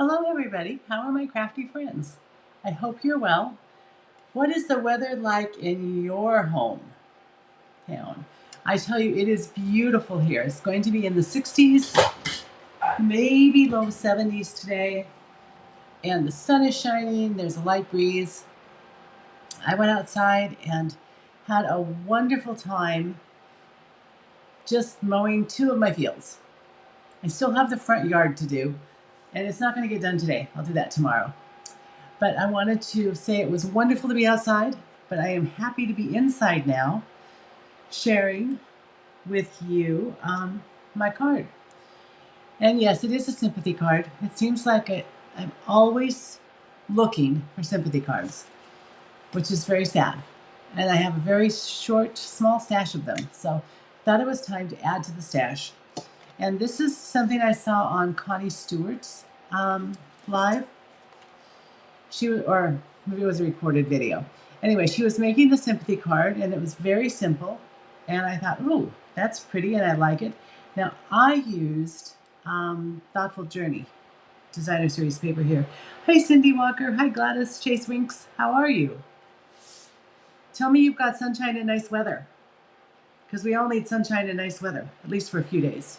Hello everybody, how are my crafty friends? I hope you're well. What is the weather like in your hometown? I tell you, it is beautiful here. It's going to be in the 60s, maybe low 70s today, and the sun is shining, there's a light breeze. I went outside and had a wonderful time just mowing two of my fields. I still have the front yard to do, and it's not going to get done today. I'll do that tomorrow. But I wanted to say it was wonderful to be outside, but I am happy to be inside now, sharing with you my card. And yes, it is a sympathy card. It seems like I'm always looking for sympathy cards, which is very sad. And I have a very short, small stash of them. So thought it was time to add to the stash. And this is something I saw on Connie Stewart's live. She was, or maybe it was a recorded video. Anyway, she was making the sympathy card, and it was very simple. And I thought, ooh, that's pretty, and I like it. Now, I used Thoughtful Journey Designer Series paper here. Hi, Cindy Walker. Hi, Gladys Chase Winks. How are you? Tell me you've got sunshine and nice weather, because we all need sunshine and nice weather, at least for a few days.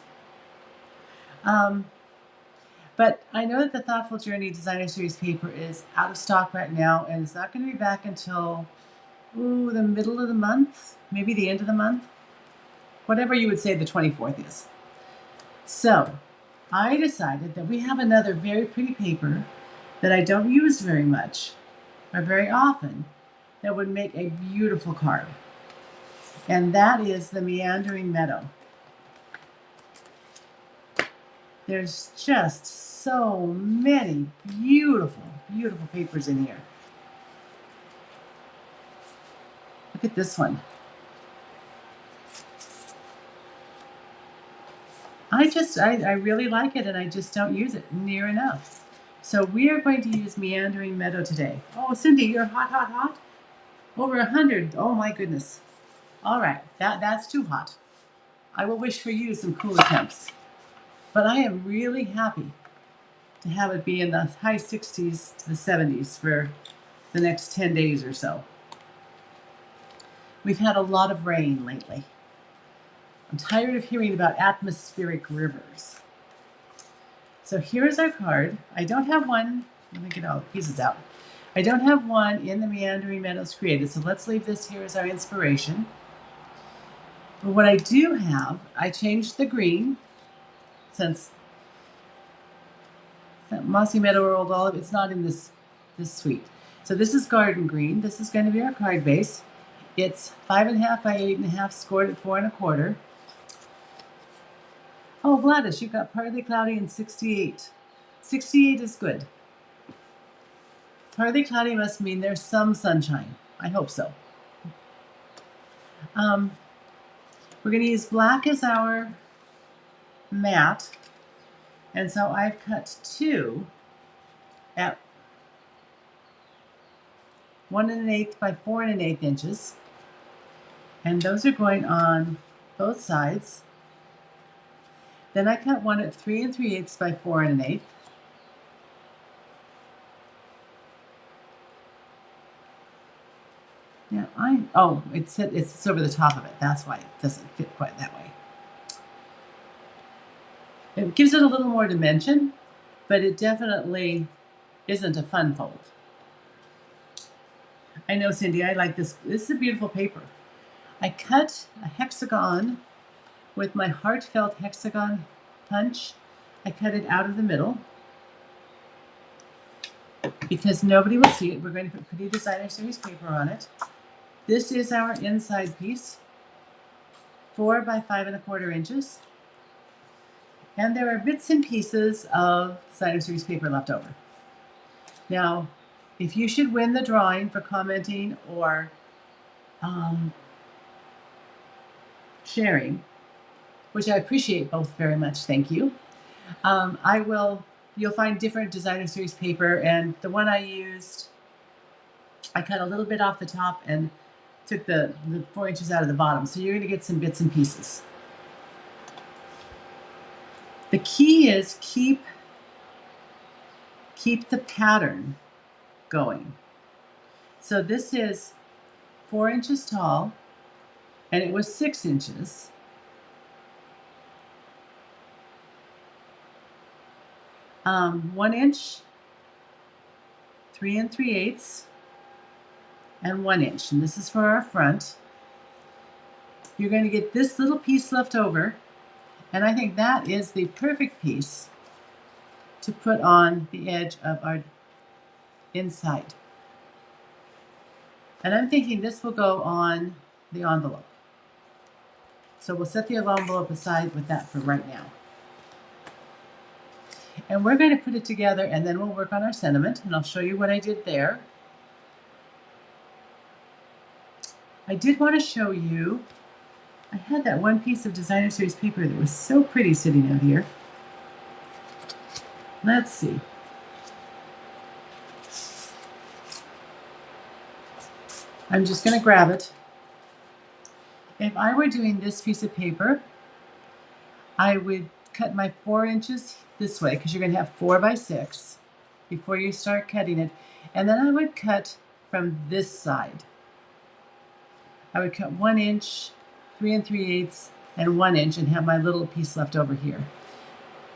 But I know that the Thoughtful Journey Designer Series paper is out of stock right now, and it's not going to be back until the middle of the month, maybe the end of the month, whatever you would say the 24th is. So I decided that we have another very pretty paper that I don't use very much or very often that would make a beautiful card. And that is the Meandering Meadow. There's just so many beautiful, beautiful papers in here. Look at this one. I really like it, and I just don't use it near enough. So we are going to use Meandering Meadow today. Oh, Cindy, you're hot, hot, hot? Over 100. Oh my goodness. All right, that's too hot. I will wish for you some cooler temps. But I am really happy to have it be in the high 60s to the 70s for the next 10 days or so. We've had a lot of rain lately. I'm tired of hearing about atmospheric rivers. So here's our card. I don't have one. Let me get all the pieces out. I don't have one in the Meandering Meadows created, so let's leave this here as our inspiration. But what I do have, I changed the green, since Mossy Meadow or Old Olive, it's not in this suite. So this is Garden Green. This is going to be our card base. It's 5.5 by 8.5, scored at 4 1/4. Oh, Gladys, you've got partly cloudy and 68. 68 is good. Partly cloudy must mean there's some sunshine. I hope so. We're going to use black as our mat. And so I've cut two at 1 1/8 by 4 1/8 inches. And those are going on both sides. Then I cut one at 3 3/8 by 4 1/8. Yeah, it's over the top of it. That's why it doesn't fit quite that way. It gives it a little more dimension, but it definitely isn't a fun fold. I know, Cindy, I like this. This is a beautiful paper. I cut a hexagon with my Heartfelt hexagon punch. I cut it out of the middle because nobody will see it. We're going to put Pretty Designer Series paper on it. This is our inside piece, 4 by 5 1/4 inches. And there are bits and pieces of Designer Series paper left over. Now, if you should win the drawing for commenting or sharing, which I appreciate both very much, thank you. You'll find different Designer Series paper, and the one I used, I cut a little bit off the top and took the 4 inches out of the bottom. So you're going to get some bits and pieces. The key is keep keep the pattern going. So this is 4 inches tall, and it was 6 inches. Um, 1 inch, 3 3/8, and 1 inch. And this is for our front. You're going to get this little piece left over, and I think that is the perfect piece to put on the edge of our inside. And I'm thinking this will go on the envelope. So we'll set the envelope aside with that for right now. And we're going to put it together, and then we'll work on our sentiment, and I'll show you what I did there. I did want to show you, I had that one piece of designer series paper that was so pretty sitting out here. Let's see. I'm just going to grab it. If I were doing this piece of paper, I would cut my 4 inches this way, because you're going to have 4 by 6 before you start cutting it. And then I would cut from this side. I would cut 1 inch, 3 3/8, and 1 inch, and have my little piece left over here,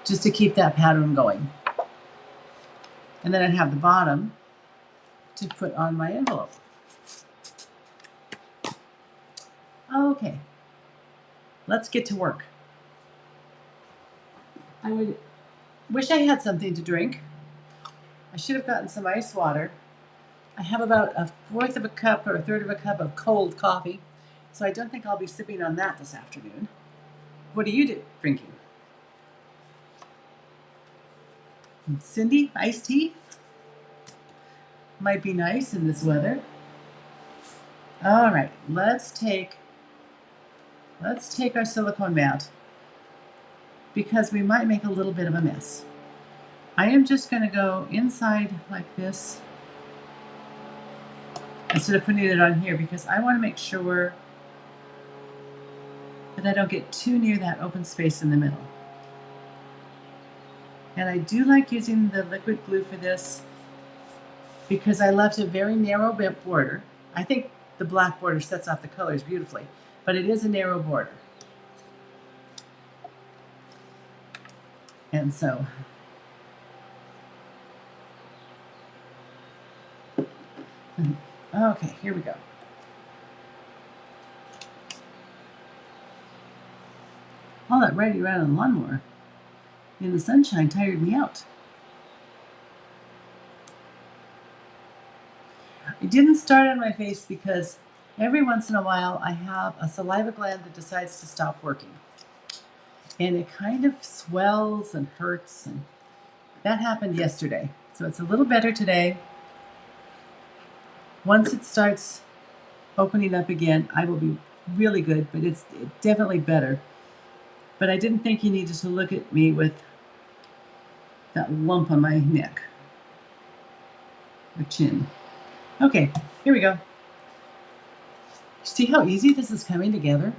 just to keep that pattern going. And then I'd have the bottom to put on my envelope. Okay, let's get to work. I would wish I had something to drink. I should have gotten some ice water. I have about 1/4 of a cup or 1/3 of a cup of cold coffee, so I don't think I'll be sipping on that this afternoon. What are you drinking? Cindy, iced tea? Might be nice in this weather. All right, let's take our silicone mat, because we might make a little bit of a mess. I am just going to go inside like this instead of putting it on here, because I want to make sure that I don't get too near that open space in the middle. And I do like using the liquid glue for this, because I left a very narrow border. I think the black border sets off the colors beautifully, but it is a narrow border. And so okay, here we go. All that riding around on the lawnmower in the sunshine tired me out. It didn't start on my face because every once in a while I have a saliva gland that decides to stop working. And it kind of swells and hurts, and that happened yesterday. So it's a little better today. Once it starts opening up again, I will be really good, but it's definitely better. But I didn't think you needed to look at me with that lump on my neck or chin. Okay, here we go. See how easy this is coming together?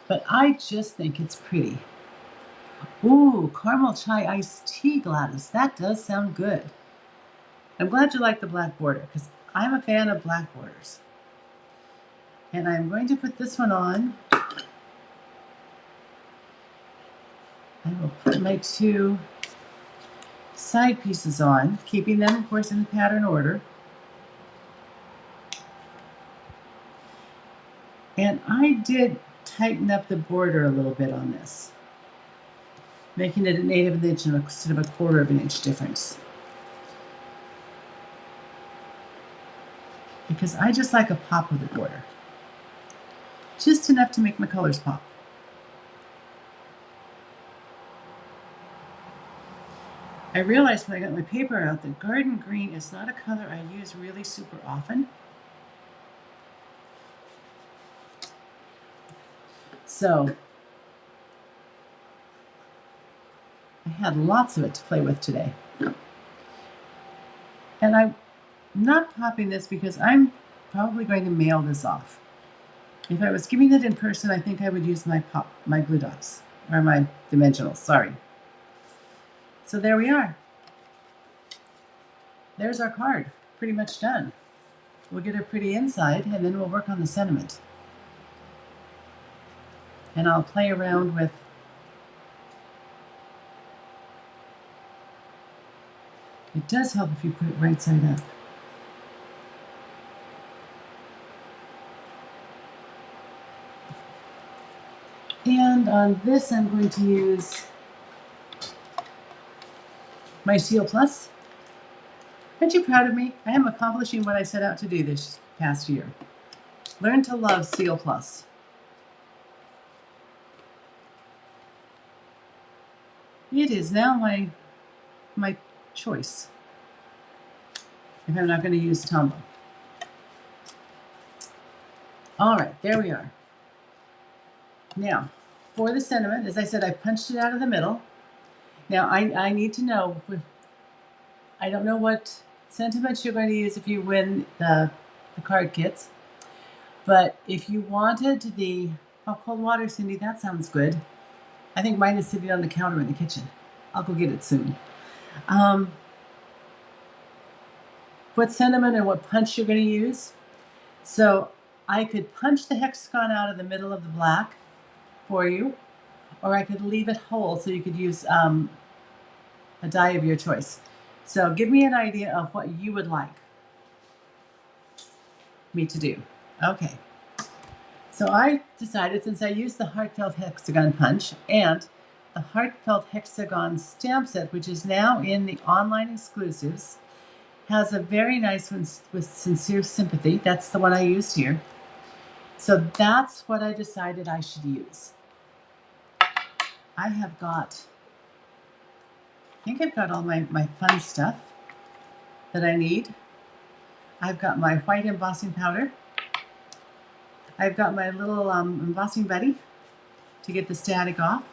But I just think it's pretty. Ooh, caramel chai iced tea, Gladys. That does sound good. I'm glad you like the black border, because I'm a fan of black borders. And I'm going to put this one on. I will put my 2 side pieces on, keeping them, of course, in the pattern order. And I did tighten up the border a little bit on this, making it 1/8 of an inch instead of 1/4 of an inch difference. Because I just like a pop of the border. Just enough to make my colors pop. I realized when I got my paper out that garden green is not a color I use really super often. So I had lots of it to play with today. And I'm not popping this because I'm probably going to mail this off. If I was giving it in person, I think I would use my glue dots, or my dimensionals, sorry. So there we are. there's our card, pretty much done. We'll get a pretty inside, and then we'll work on the sentiment. And I'll play around with it. Does help if you put it right side up. And on this, I'm going to use my Seal Plus. Aren't you proud of me? I am accomplishing what I set out to do this past year. Learn to love Seal Plus. It is now my choice if I'm not going to use Tombow. All right, there we are. Now, for the sentiment, as I said, I punched it out of the middle. Now, I need to know, I don't know what sentiments you're going to use if you win the card kits, but if you wanted the, oh, cold water, Cindy, that sounds good. I think mine is sitting on the counter in the kitchen. I'll go get it soon. What sentiment and what punch you're going to use. So I could punch the hexagon out of the middle of the black for you, or I could leave it whole so you could use a die of your choice. So give me an idea of what you would like me to do. Okay. So I decided, since I used the Heartfelt Hexagon Punch and the Heartfelt Hexagon Stamp Set, which is now in the online exclusives, has a very nice one with Sincere Sympathy. That's the one I used here. So that's what I decided I should use. I have got, I think I've got all my fun stuff that I need. I've got my white embossing powder. I've got my little embossing buddy to get the static off.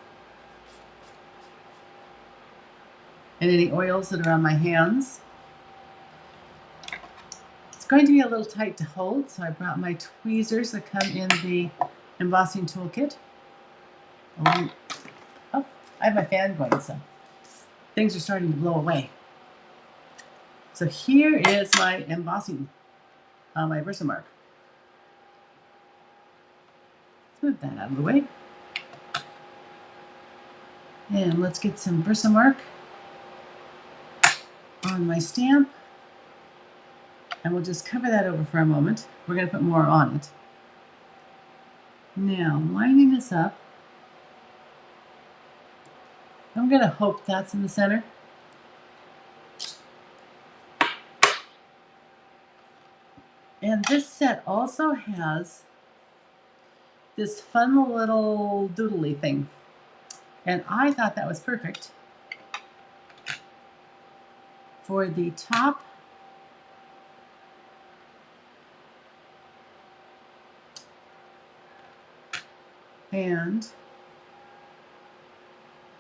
And any oils that are on my hands. It's going to be a little tight to hold, so I brought my tweezers that come in the embossing toolkit. Oh, I have my fan going, so things are starting to blow away. So here is my embossing, my Versamark. Let's move that out of the way. And let's get some Versamark on my stamp. And we'll just cover that over for a moment. We're going to put more on it. Now, lining this up. I'm going to hope that's in the center. And this set also has this fun little doodly thing. And I thought that was perfect for the top and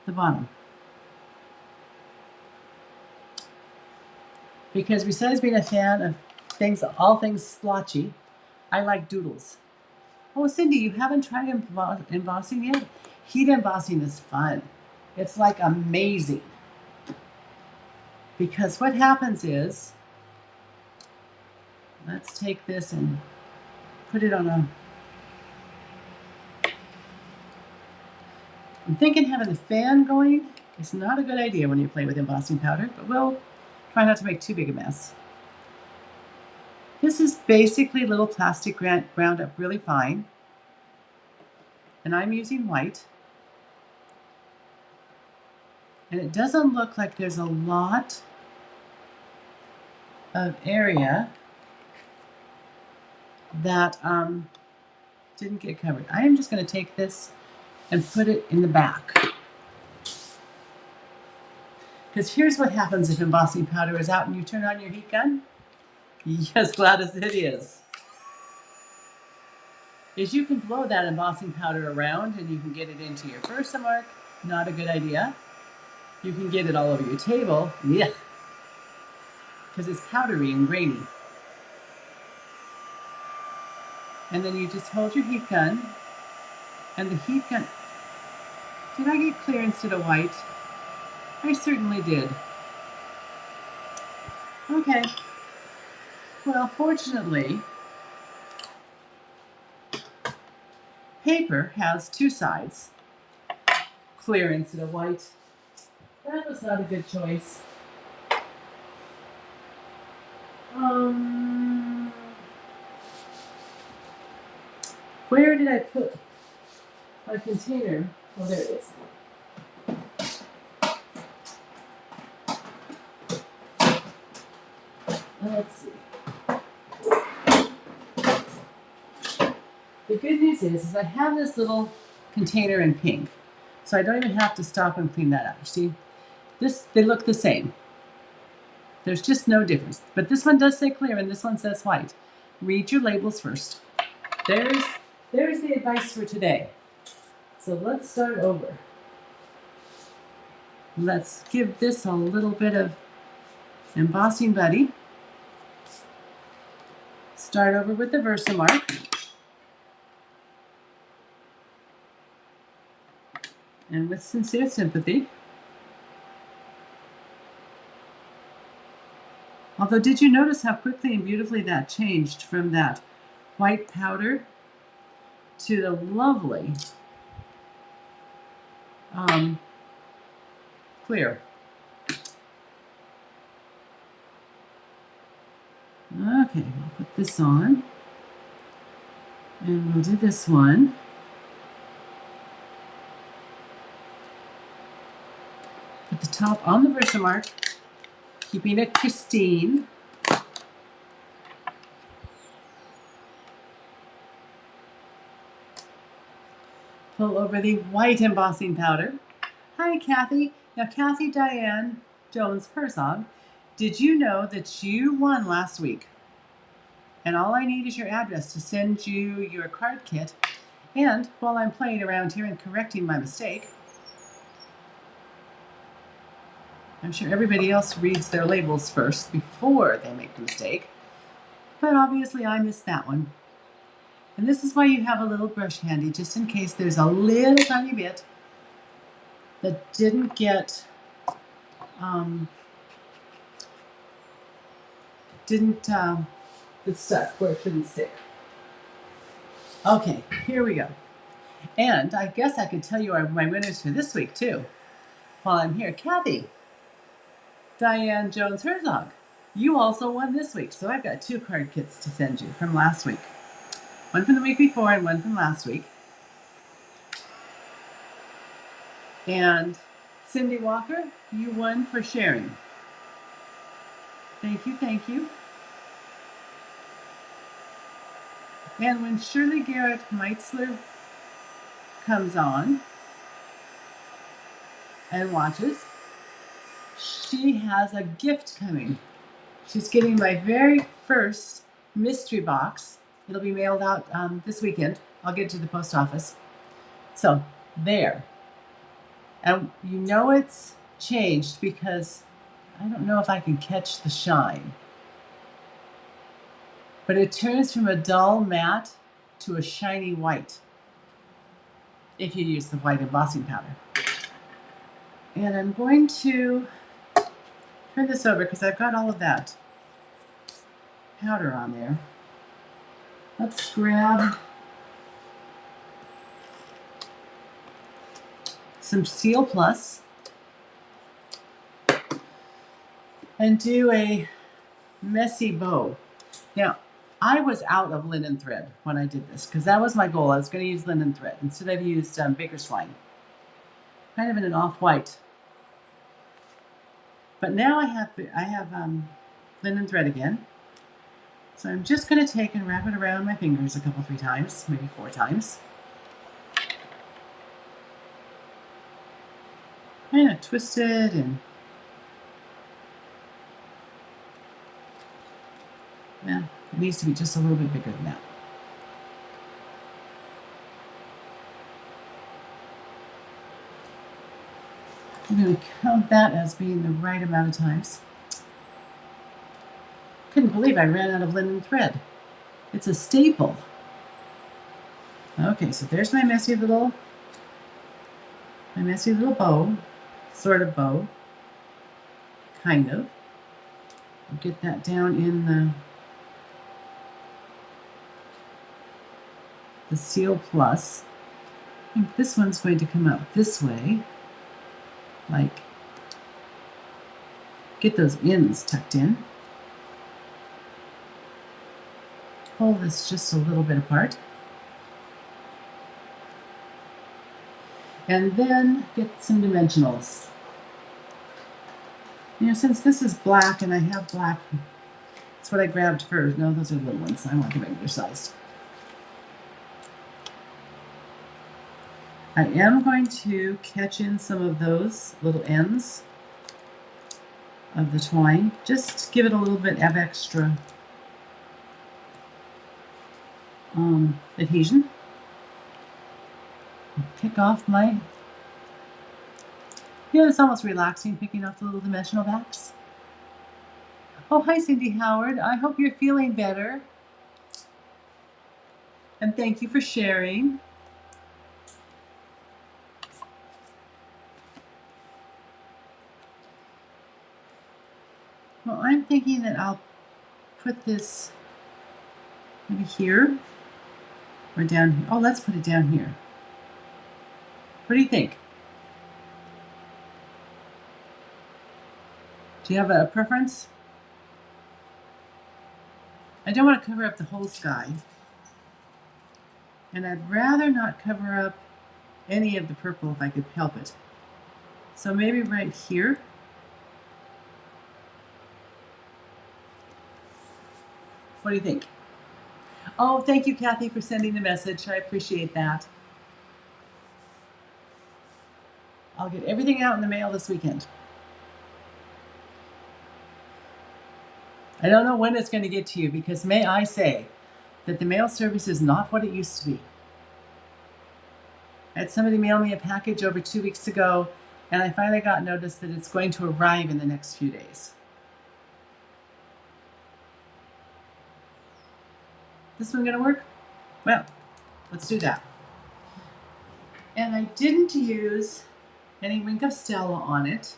the bottom. Because besides being a fan of things, all things splotchy, I like doodles. Oh, Cindy, you haven't tried embossing yet? Heat embossing is fun. It's like amazing. Because what happens is, let's take this and put it on a, I'm thinking having the fan going is not a good idea when you play with embossing powder, but we'll try not to make too big a mess. This is basically little plastic ground up really fine. And I'm using white. And it doesn't look like there's a lot of area that didn't get covered. I am just going to take this and put it in the back. Because here's what happens if embossing powder is out and you turn on your heat gun. Yes, Gladys, it is you can blow that embossing powder around and you can get it into your Versamark. Not a good idea. You can get it all over your table. Yeah. Because it's powdery and grainy. And then you just hold your heat gun. And the heat gun... Did I get clear instead of white? I certainly did. Okay. Well, fortunately, paper has two sides, clear instead of white. That was not a good choice. Where did I put my container? Oh, there it is. Let's see. The good news is I have this little container in pink, so I don't even have to stop and clean that up. See, they look the same. There's just no difference. But this one does say clear and this one says white. Read your labels first. There's the advice for today. So let's start over. Let's give this a little bit of embossing buddy. Start over with the Versamark. And with Sincere Sympathy. Although, did you notice how quickly and beautifully that changed from that white powder to the lovely clear? Okay, we'll put this on. And we'll do this one. Put the top on the Versamark, keeping it pristine. Pull over the white embossing powder. Hi, Kathy. Now, Kathy Diane Jones Herzog, did you know that you won last week? And all I need is your address to send you your card kit. And while I'm playing around here and correcting my mistake, I'm sure everybody else reads their labels first before they make the mistake. But obviously I missed that one. And this is why you have a little brush handy, just in case there's a little tiny bit that didn't get, it's stuck where it shouldn't stick. Okay, here we go. And I guess I could tell you my winners for this week too, while I'm here. Kathy, Diane Jones Herzog, you also won this week. So I've got 2 card kits to send you from last week. One from the week before and one from last week. And Cindy Walker, you won for sharing. Thank you, thank you. And when Shirley Garrett Meitzler comes on and watches, she has a gift coming. She's getting my very first mystery box. It'll be mailed out this weekend. I'll get it to the post office. So there. And you know it's changed because I don't know if I can catch the shine. But it turns from a dull matte to a shiny white if you use the white embossing powder. And I'm going to turn this over because I've got all of that powder on there. Let's grab some Steel Plus and do a messy bow. Now, I was out of linen thread when I did this because that was my goal. I was going to use linen thread. Instead, I've used baker's twine, kind of in an off-white. But now I have linen thread again. So I'm just going to take and wrap it around my fingers a couple, 3 times, maybe 4 times. Kind of twist it and yeah, it needs to be just a little bit bigger than that. I'm going to count that as being the right amount of times. Couldn't believe I ran out of linen thread. It's a staple. Okay, so there's my messy little bow, sort of bow, kind of. Get that down in the Seal Plus. I think this one's going to come out this way. Like, get those ends tucked in. Pull this just a little bit apart. And then get some dimensionals. You know, since this is black and I have black, that's what I grabbed first. No, those are little ones. I want the regular sized. I am going to catch in some of those little ends of the twine. Just give it a little bit of extra adhesion. Pick off my, it's almost relaxing picking off the little dimensional backs. Oh, hi Cindy Howard. I hope you're feeling better. And thank you for sharing. Well, I'm thinking that I'll put this maybe here or down here. Oh, let's put it down here. What do you think? Do you have a preference? I don't want to cover up the whole sky. And I'd rather not cover up any of the purple if I could help it. So maybe right here. What do you think? Oh, thank you, Kathy, for sending the message. I appreciate that. I'll get everything out in the mail this weekend. I don't know when it's going to get to you because may I say that the mail service is not what it used to be. I had somebody mail me a package over 2 weeks ago, and I finally got notice that it's going to arrive in the next few days. This one going to work? Well, let's do that. And I didn't use any Wink of Stella on it,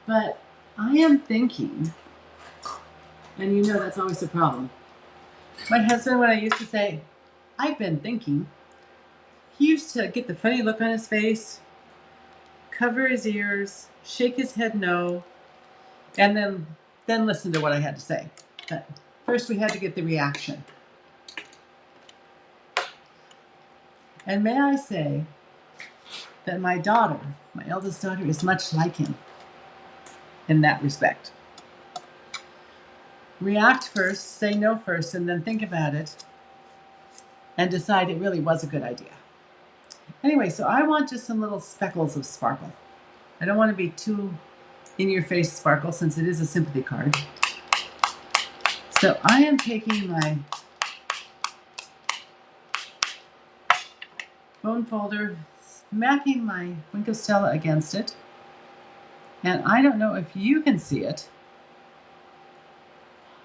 but I am thinking, and you know that's always a problem. My husband, when I used to say, I've been thinking, he used to get the funny look on his face, cover his ears, shake his head no, and then listen to what I had to say. But first we had to get the reaction. And may I say that my daughter, my eldest daughter, is much like him in that respect. React first, say no first, and then think about it and decide it really was a good idea. Anyway, so I want just some little speckles of sparkle. I don't want to be too in-your-face sparkle since it is a sympathy card. So I am taking my bone folder, smacking my Wink of Stella against it. And I don't know if you can see it.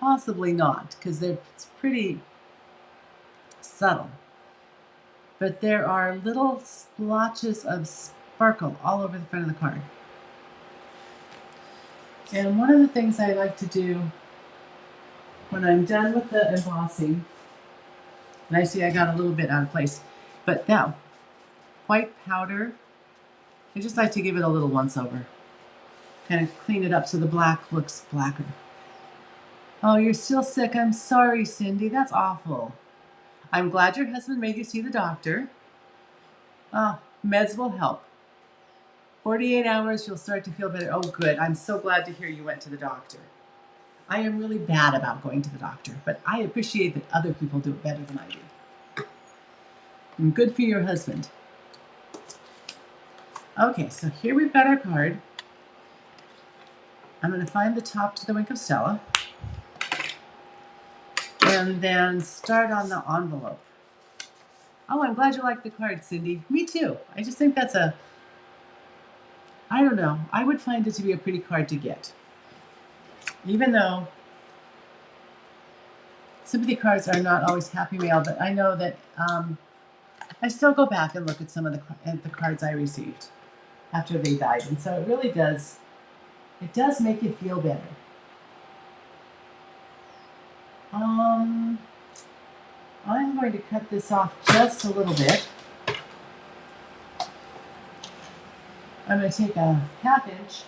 Possibly not, because it's pretty subtle. But there are little splotches of sparkle all over the front of the card. And one of the things I like to do when I'm done with the embossing, and I see I got a little bit out of place, but that white powder, I just like to give it a little once over. Kind of clean it up so the black looks blacker. Oh, you're still sick. I'm sorry, Cindy. That's awful. I'm glad your husband made you see the doctor. Meds will help. 48 hours, you'll start to feel better. Oh, good. I'm so glad to hear you went to the doctor. I am really bad about going to the doctor, but I appreciate that other people do it better than I do. And good for your husband. Okay, so here we've got our card. I'm going to find the top to the Wink of Stella. And then start on the envelope. Oh, I'm glad you like the card, Cindy. Me too. I just think that's I don't know. I would find it to be a pretty card to get. Even though sympathy cards are not always happy mail, but I know that I still go back and look at some of the cards I received after they died. And so it really does make you feel better. I'm going to cut this off just a little bit. I'm going to take a 1/2 inch,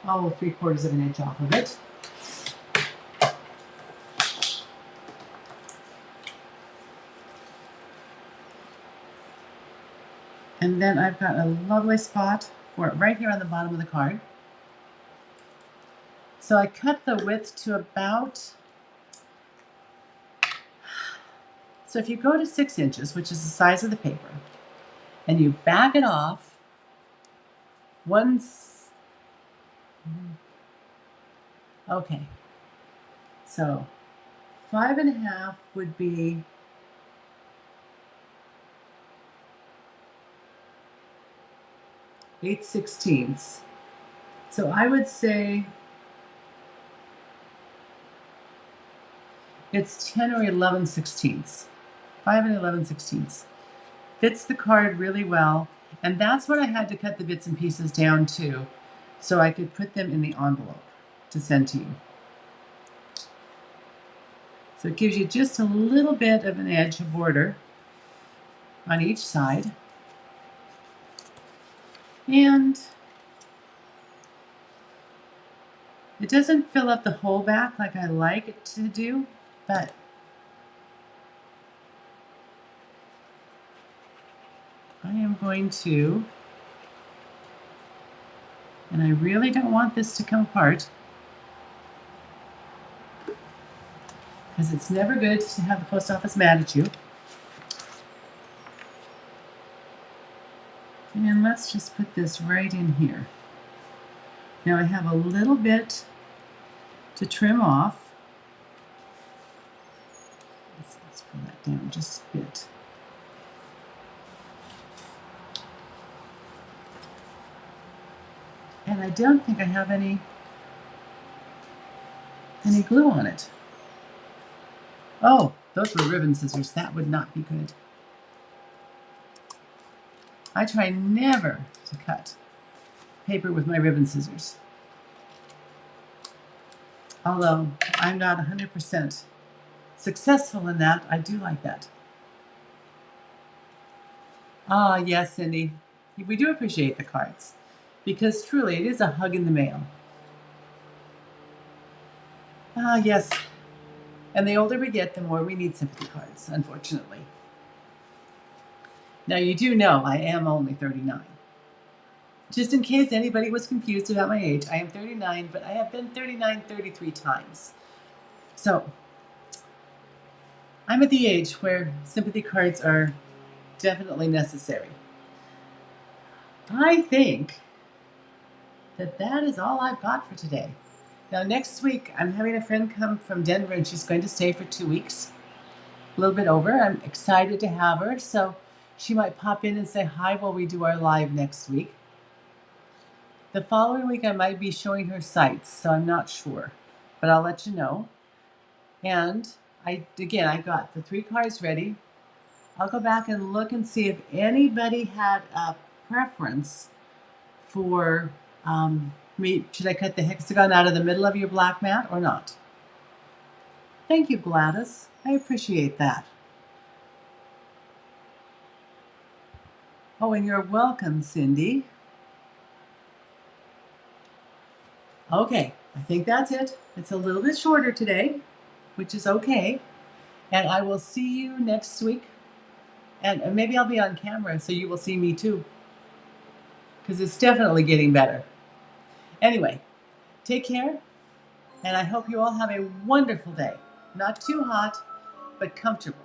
3/4 of an inch off of it. And then I've got a lovely spot for it right here on the bottom of the card. So I cut the width to about, so if you go to 6 inches, which is the size of the paper, and you back it off once, okay, so 5.5 would be 8/16. So I would say it's 10 or 11/16. 5 and 11/16. Fits the card really well. And that's what I had to cut the bits and pieces down to, so I could put them in the envelope to send to you. So it gives you just a little bit of an edge, a border on each side. And it doesn't fill up the whole back like I like it to do, but I am going to, and I really don't want this to come apart, because it's never good to have the post office mad at you. And let's just put this right in here. Now I have a little bit to trim off. Let's pull that down just a bit. And I don't think I have any glue on it. Oh, those were ribbon scissors. That would not be good. I try never to cut paper with my ribbon scissors. Although I'm not 100% successful in that, I do like that. Ah, yes, Cindy. We do appreciate the cards, because truly it is a hug in the mail. Ah, yes. And the older we get, the more we need sympathy cards, unfortunately. Now, you do know I am only 39. Just in case anybody was confused about my age, I am 39, but I have been 39 33 times. So, I'm at the age where sympathy cards are definitely necessary. I think that is all I've got for today. Now, next week, I'm having a friend come from Denver, and she's going to stay for 2 weeks, a little bit over. I'm excited to have her, so she might pop in and say hi while we do our live next week. The following week, I might be showing her sites, so I'm not sure, but I'll let you know. And I got the 3 cards ready. I'll go back and look and see if anybody had a preference for should I cut the hexagon out of the middle of your black mat or not? Thank you, Gladys. I appreciate that. Oh, and you're welcome, Cindy. Okay, I think that's it. It's a little bit shorter today, which is okay. And I will see you next week. And maybe I'll be on camera so you will see me too, because it's definitely getting better. Anyway, take care, and I hope you all have a wonderful day. Not too hot, but comfortable.